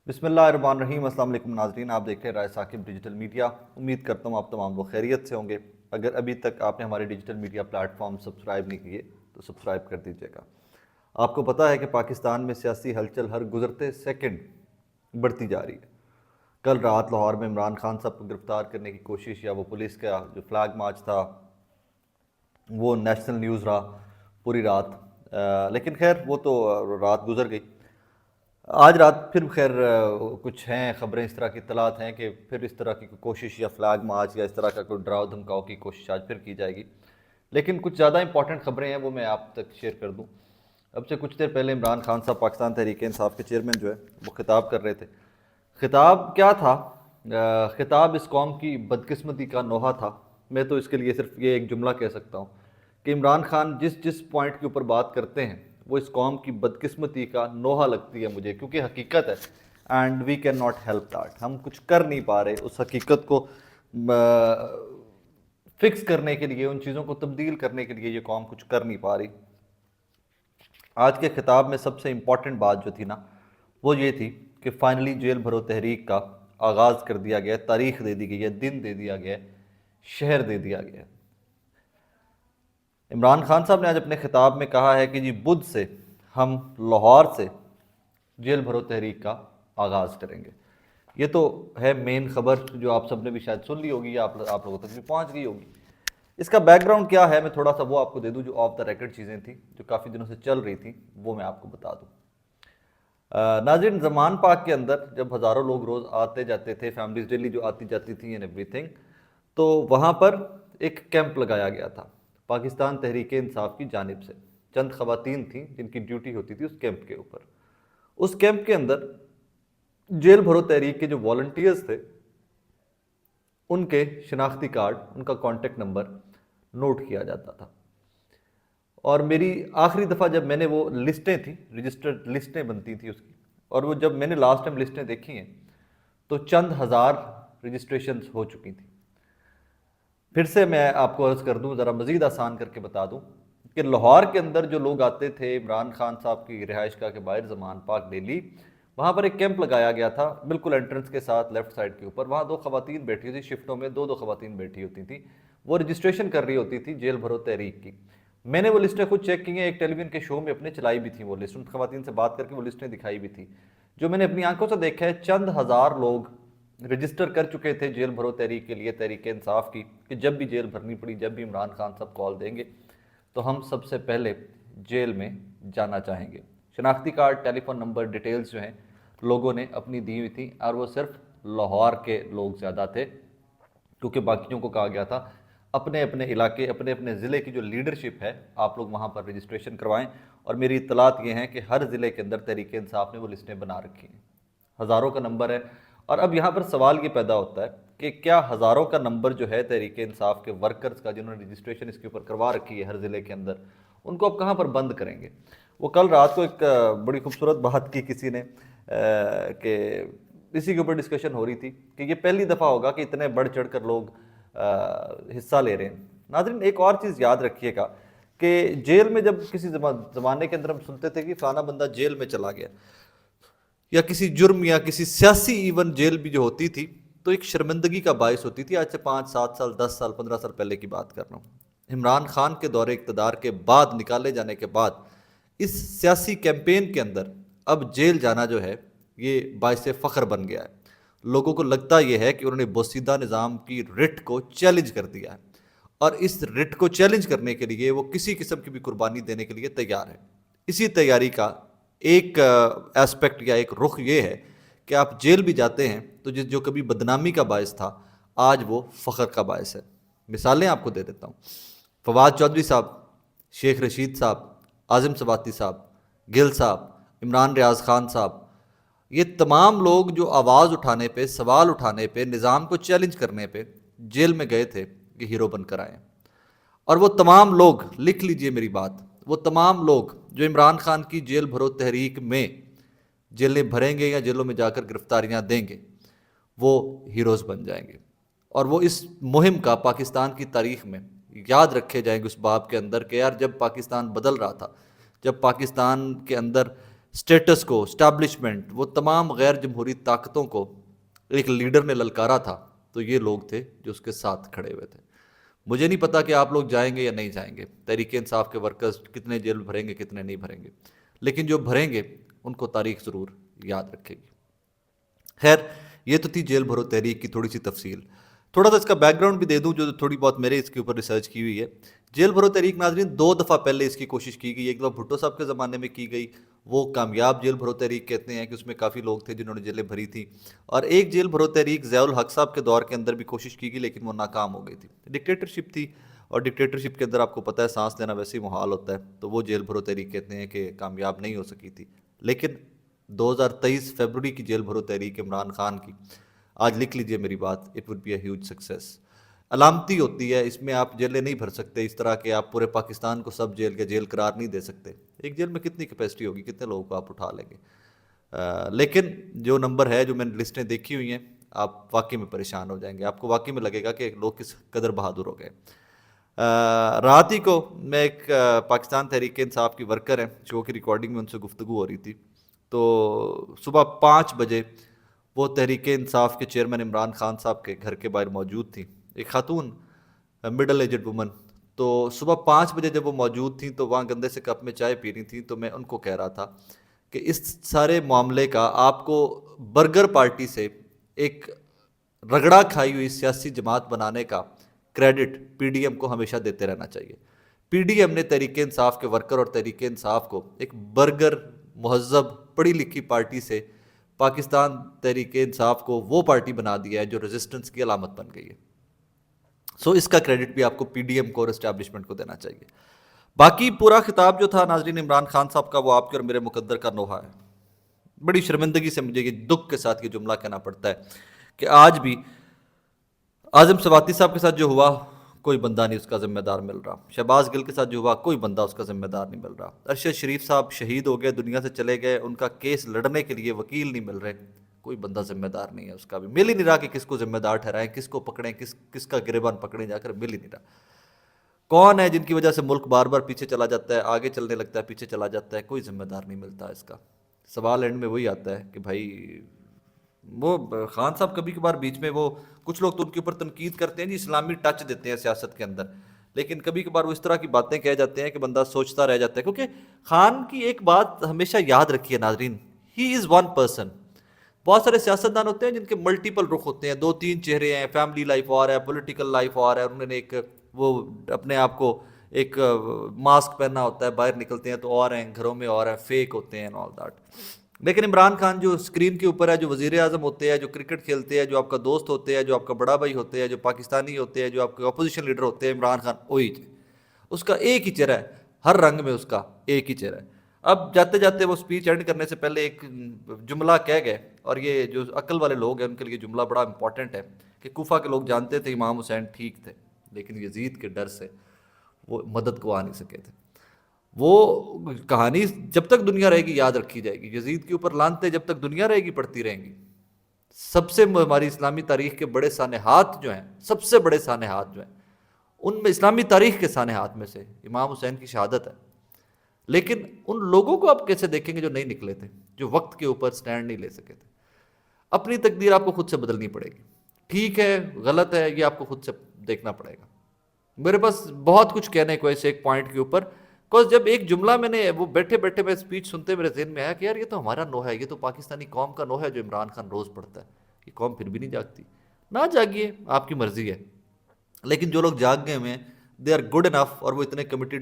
بسم اللہ الرحمن الرحیم۔ السلام علیکم ناظرین، آپ دیکھ رہے ہیں رائے ثاقب ڈیجیٹل میڈیا۔ امید کرتا ہوں آپ تمام لوگ خیریت سے ہوں گے۔ اگر ابھی تک آپ نے ہمارے digital media plate form subscribe نہیں کیے تو سبسکرائب کر دیجیے گا۔ آپ کو پتہ ہے کہ پاکستان میں سیاسی ہلچل ہر گزرتے سیکنڈ بڑھتی جا رہی ہے۔ کل رات لاہور میں عمران خان صاحب کو گرفتار کرنے کی کوشش، یا وہ پولیس کا جو فلیگ مارچ تھا وہ نیشنل نیوز رہا پوری رات، لیکن خیر وہ تو رات گزر گئی۔ آج رات پھر خیر کچھ ہیں خبریں، اس طرح کی اطلاعات ہیں کہ پھر اس طرح کی کوشش یا فلیگ مارچ یا اس طرح کا کوئی ڈراؤ دھمکاؤ کی کوشش آج پھر کی جائے گی۔ لیکن کچھ زیادہ امپورٹنٹ خبریں ہیں، وہ میں آپ تک شیئر کر دوں۔ اب سے کچھ دیر پہلے عمران خان صاحب پاکستان تحریک انصاف کے چیئرمین جو ہے وہ خطاب کر رہے تھے۔ خطاب کیا تھا؟ خطاب اس قوم کی بدقسمتی کا نوحہ تھا۔ میں تو اس کے لیے صرف یہ ایک جملہ کہہ سکتا ہوں کہ عمران خان جس پوائنٹ کے اوپر بات کرتے ہیں وہ اس قوم کی بدقسمتی کا نوحہ لگتی ہے مجھے، کیونکہ حقیقت ہے، and we can not help that. ہم کچھ کر نہیں پا رہے اس حقیقت کو فکس کرنے کے لیے، ان چیزوں کو تبدیل کرنے کے لیے یہ قوم کچھ کر نہیں پا رہی۔ آج کے خطاب میں سب سے امپورٹنٹ بات جو تھی نا وہ یہ تھی کہ فائنلی جیل بھرو تحریک کا آغاز کر دیا گیا، تاریخ دے دی گئی ہے، دن دے دیا گیا، شہر دے دیا گیا۔ عمران خان صاحب نے آج اپنے خطاب میں کہا ہے کہ جی بدھ سے ہم لاہور سے جیل بھرو تحریک کا آغاز کریں گے۔ یہ تو ہے مین خبر جو آپ سب نے بھی شاید سن لی ہوگی یا آپ لوگوں تک بھی پہنچ گئی ہوگی۔ اس کا بیک گراؤنڈ کیا ہے میں تھوڑا سا وہ آپ کو دے دوں، جو آف دا ریکڈ چیزیں تھیں جو کافی دنوں سے چل رہی تھیں وہ میں آپ کو بتا دوں۔ ناظرین، زمان پاک کے اندر جب ہزاروں لوگ روز آتے جاتے تھے، فیملیز ڈیلی جو آتی جاتی تھیں اینڈ ایوری تھنگ، تو وہاں پر ایک کیمپ لگایا گیا تھا پاکستان تحریک انصاف کی جانب سے۔ چند خواتین تھیں جن کی ڈیوٹی ہوتی تھی اس کیمپ کے اوپر۔ اس کیمپ کے اندر جیل بھرو تحریک کے جو والنٹیئرز تھے ان کے شناختی کارڈ، ان کا کانٹیکٹ نمبر نوٹ کیا جاتا تھا۔ اور میری آخری دفعہ جب میں نے وہ لسٹیں تھیں، رجسٹرڈ لسٹیں بنتی تھیں اس کی، اور وہ جب میں نے لاسٹ ٹائم لسٹیں دیکھی ہیں تو چند ہزار رجسٹریشنز ہو چکی تھیں۔ پھر سے میں آپ کو عرض کر دوں، ذرا مزید آسان کر کے بتا دوں کہ لاہور کے اندر جو لوگ آتے تھے عمران خان صاحب کی رہائش گاہ کے باہر زمان پاک ڈیلی، وہاں پر ایک کیمپ لگایا گیا تھا بالکل انٹرنس کے ساتھ لیفٹ سائڈ کے اوپر۔ وہاں 2 خواتین بیٹھی ہوئی تھی، شفٹوں میں 2 خواتین بیٹھی ہوتی تھیں، وہ رجسٹریشن کر رہی ہوتی تھی جیل بھرو تحریک کی۔ میں نے وہ لسٹیں خود چیک کی ہیں، ایک ٹیلی ویژن کے شو میں اپنے چلائی بھی تھیں وہ لسٹ، ان خواتین سے بات کر کے وہ لسٹیں دکھائی بھی تھی۔ جو میں نے اپنی آنکھوں سے دیکھا ہے، چند ہزار لوگ رجسٹر کر چکے تھے جیل بھرو تحریک کے لیے، تحریک انصاف کی، کہ جب بھی جیل بھرنی پڑی، جب بھی عمران خان صاحب کال دیں گے تو ہم سب سے پہلے جیل میں جانا چاہیں گے۔ شناختی کارڈ، ٹیلی فون نمبر، ڈیٹیلز جو ہیں لوگوں نے اپنی دی ہوئی تھی، اور وہ صرف لاہور کے لوگ زیادہ تھے، کیونکہ باقیوں کو کہا گیا تھا اپنے اپنے علاقے، اپنے اپنے ضلع کی جو لیڈرشپ ہے آپ لوگ وہاں پر رجسٹریشن کروائیں۔ اور میری اطلاعات یہ ہیں کہ ہر ضلع کے اندر تحریک انصاف نے وہ لسٹیں بنا رکھی ہیں، ہزاروں کا نمبر ہے۔ اور اب یہاں پر سوال یہ پیدا ہوتا ہے کہ کیا ہزاروں کا نمبر جو ہے تحریک انصاف کے ورکرز کا، جنہوں نے رجسٹریشن اس کے اوپر کروا رکھی ہے ہر ضلع کے اندر، ان کو اب کہاں پر بند کریں گے؟ وہ کل رات کو ایک بڑی خوبصورت بات کی کسی نے، کہ اسی کے اوپر ڈسکشن ہو رہی تھی کہ یہ پہلی دفعہ ہوگا کہ اتنے بڑھ چڑھ کر لوگ حصہ لے رہے ہیں۔ ناظرین، ایک اور چیز یاد رکھیے گا کہ جیل میں جب کسی زمانے کے اندر ہم سنتے تھے کہ فلانا بندہ جیل میں چلا گیا، یا کسی جرم یا کسی سیاسی ایون جیل بھی جو ہوتی تھی تو ایک شرمندگی کا باعث ہوتی تھی۔ آج سے 5 7 سال 10 سال 15 سال پہلے کی بات کر رہا ہوں۔ عمران خان کے دور اقتدار کے بعد، نکالے جانے کے بعد، اس سیاسی کیمپین کے اندر اب جیل جانا جو ہے یہ باعث فخر بن گیا ہے۔ لوگوں کو لگتا یہ ہے کہ انہوں نے بوسیدہ نظام کی رٹ کو چیلنج کر دیا ہے، اور اس رٹ کو چیلنج کرنے کے لیے وہ کسی قسم کی بھی قربانی دینے کے لیے تیار ہے۔ اسی تیاری کا ایک ایسپیکٹ یا ایک رخ یہ ہے کہ آپ جیل بھی جاتے ہیں تو جو کبھی بدنامی کا باعث تھا آج وہ فخر کا باعث ہے۔ مثالیں آپ کو دے دیتا ہوں۔ فواد چودھری صاحب، شیخ رشید صاحب، عاظم سواتی صاحب، گل صاحب، عمران ریاض خان صاحب، یہ تمام لوگ جو آواز اٹھانے پہ، سوال اٹھانے پہ، نظام کو چیلنج کرنے پہ جیل میں گئے تھے، یہ ہیرو بن کر آئے ہیں۔ اور وہ تمام لوگ، لکھ لیجئے میری بات، وہ تمام لوگ جو عمران خان کی جیل بھرو تحریک میں جیلیں بھریں گے یا جیلوں میں جا کر گرفتاریاں دیں گے، وہ ہیروز بن جائیں گے، اور وہ اس مہم کا پاکستان کی تاریخ میں یاد رکھے جائیں گے اس باب کے اندر کہ یار جب پاکستان بدل رہا تھا، جب پاکستان کے اندر اسٹیٹس کو، اسٹیبلشمنٹ، وہ تمام غیر جمہوری طاقتوں کو ایک لیڈر نے للکارا تھا تو یہ لوگ تھے جو اس کے ساتھ کھڑے ہوئے تھے. مجھے نہیں پتا کہ آپ لوگ جائیں گے یا نہیں جائیں گے، تحریک انصاف کے ورکرز کتنے جیل بھریں گے کتنے نہیں بھریں گے، لیکن جو بھریں گے ان کو تاریخ ضرور یاد رکھے گی. خیر یہ تو تھی جیل بھرو تحریک کی تھوڑی سی تفصیل. تھوڑا سا اس کا بیک گراؤنڈ بھی دے دوں جو تھوڑی بہت میرے اس کے اوپر ریسرچ کی ہوئی ہے. جیل بھرو تحریک ناظرین 2 دفعہ پہلے اس کی کوشش کی گئی. ایک دفعہ بھٹو صاحب کے زمانے میں کی گئی، وہ کامیاب جیل بھرو تحریک کہتے ہیں کہ اس میں کافی لوگ تھے جنہوں نے جیلیں بھری تھیں. اور ایک جیل بھرو تحریک ضیاء الحق صاحب کے دور کے اندر بھی کوشش کی گئی لیکن وہ ناکام ہو گئی تھی. ڈکٹیٹرشپ تھی اور ڈکٹیٹرشپ کے اندر آپ کو پتہ ہے سانس لینا ویسے ہی محال ہوتا ہے، تو وہ جیل بھرو تحریک کہتے ہیں کہ کامیاب نہیں ہو سکی تھی. لیکن 2023 فیبروری کی جیل بھرو تحریک عمران خان کی، آج لکھ لیجئے میری بات، it would be a huge success. علامتی ہوتی ہے، اس میں آپ جیلیں نہیں بھر سکتے اس طرح کہ آپ پورے پاکستان کو سب جیل کے جیل قرار نہیں دے سکتے. ایک جیل میں کتنی کیپیسٹی ہوگی، کتنے لوگوں کو آپ اٹھا لیں گے. لیکن جو نمبر ہے جو میں نے لسٹیں دیکھی ہوئی ہیں آپ واقعی میں پریشان ہو جائیں گے، آپ کو واقعی میں لگے گا کہ لوگ کس قدر بہادر ہو گئے. رات ہی کو میں ایک پاکستان تحریک انصاف کی ورکر ہیں، شو کی ریکارڈنگ میں ان سے گفتگو ہو رہی تھی، تو صبح 5 بجے وہ تحریک انصاف کے چیئرمین عمران خان صاحب کے گھر کے باہر موجود تھیں، ایک خاتون مڈل ایجڈ وومن. تو صبح 5 بجے جب وہ موجود تھیں تو وہاں گندے سے کپ میں چائے پی رہی تھیں. تو میں ان کو کہہ رہا تھا کہ اس سارے معاملے کا آپ کو برگر پارٹی سے ایک رگڑا کھائی ہوئی سیاسی جماعت بنانے کا کریڈٹ پی ڈی ایم کو ہمیشہ دیتے رہنا چاہیے. پی ڈی ایم نے تحریک انصاف کے ورکر اور تحریک انصاف کو ایک برگر مہذب پڑھی لکھی پارٹی سے پاکستان تحریک انصاف کو وہ پارٹی بنا دیا ہے جو ریزسٹنس کی علامت بن گئی ہے. سو اس کا کریڈٹ بھی آپ کو پی ڈی ایم کو اور اسٹیبلشمنٹ کو دینا چاہیے. باقی پورا خطاب جو تھا ناظرین عمران خان صاحب کا وہ آپ کے اور میرے مقدر کا نوحہ ہے. بڑی شرمندگی سے مجھے یہ دکھ کے ساتھ یہ جملہ کہنا پڑتا ہے کہ آج بھی اعظم سواتی صاحب کے ساتھ جو ہوا کوئی بندہ نہیں اس کا ذمہ دار مل رہا. شہباز گل کے ساتھ جو ہوا کوئی بندہ اس کا ذمہ دار نہیں مل رہا. ارشد شریف صاحب شہید ہو گئے، دنیا سے چلے گئے، ان کا کیس لڑنے کے لیے وکیل نہیں مل رہے، کوئی بندہ ذمہ دار نہیں ہے اس کا بھی. مل ہی نہیں رہا کہ کس کو ذمہ دار ٹھہرائیں، کس کو پکڑیں، کس کا گریبان پکڑیں جا کر، مل ہی نہیں رہا. کون ہے جن کی وجہ سے ملک بار بار پیچھے چلا جاتا ہے، آگے چلنے لگتا ہے، پیچھے چلا جاتا ہے، کوئی ذمہ دار نہیں ملتا اس کا. سوال اینڈ میں وہی آتا ہے کہ بھائی وہ خان صاحب کبھی کبھار بیچ میں وہ کچھ لوگ تو ان کے اوپر تنقید کرتے ہیں جی، اسلامی ٹچ دیتے ہیں سیاست کے اندر، لیکن کبھی کبھار وہ اس طرح کی باتیں کہہ جاتے ہیں کہ بندہ سوچتا رہ جاتا ہے. کیونکہ خان کی ایک بات ہمیشہ یاد رکھیے ناظرین، ہی از ون پرسن. بہت سارے سیاستدان ہوتے ہیں جن کے ملٹیپل رخ ہوتے ہیں، 2-3 چہرے ہیں، فیملی لائف اور ہے، پولیٹیکل لائف اور ہے، انہوں نے ایک وہ اپنے آپ کو ایک ماسک پہننا ہوتا ہے، باہر نکلتے ہیں تو اور ہیں، گھروں میں اور ہیں، فیک ہوتے ہیں آل دیٹ. لیکن عمران خان جو اسکرین کے اوپر ہے، جو وزیر اعظم ہوتے ہیں، جو کرکٹ کھیلتے ہیں، جو آپ کا دوست ہوتے ہیں، جو آپ کا بڑا بھائی ہوتے ہیں، جو پاکستانی ہوتے ہیں، جو آپ کے اپوزیشن لیڈر ہوتے ہیں، عمران خان وہی اس کا ایک ہی چہرہ ہے، ہر رنگ میں اس کا ایک ہی چہرہ ہے. اب جاتے جاتے وہ اسپیچ اینڈ کرنے سے پہلے ایک جملہ کہہ گئے، اور یہ جو عقل والے لوگ ہیں ان کے لیے جملہ بڑا امپورٹنٹ ہے کہ کوفہ کے لوگ جانتے تھے امام حسین ٹھیک تھے لیکن یزید کے ڈر سے وہ مدد کو آ نہیں سکے تھے. وہ کہانی جب تک دنیا رہے گی یاد رکھی جائے گی. یزید کے اوپر لعنتیں جب تک دنیا رہے گی پڑتی رہیں گی. سب سے ہماری اسلامی تاریخ کے بڑے سانحات جو ہیں، سب سے بڑے سانحات جو ہیں، ان میں اسلامی تاریخ کے سانحات میں سے امام حسین کی شہادت ہے. لیکن ان لوگوں کو آپ کیسے دیکھیں گے جو نہیں نکلے تھے، جو وقت کے اوپر سٹینڈ نہیں لے سکے تھے. اپنی تقدیر آپ کو خود سے بدلنی پڑے گی. ٹھیک ہے غلط ہے یہ آپ کو خود سے دیکھنا پڑے گا. میرے پاس بہت کچھ کہنے کو ایسے ایک پوائنٹ کے اوپر، بکاز جب ایک جملہ میں نے وہ بیٹھے بیٹھے میں اسپیچ سنتے میرے ذہن میں آیا کہ یار یہ تو ہمارا نوحہ ہے، یہ تو پاکستانی قوم کا نوحہ ہے جو عمران خان روز پڑھتا ہے. یہ قوم پھر بھی نہیں جاگتی. نہ جاگیے، آپ کی مرضی ہے، لیکن جو لوگ جاگ گئے ہوئے ہیں دے آر گڈ انف اور وہ اتنے کمیٹیڈ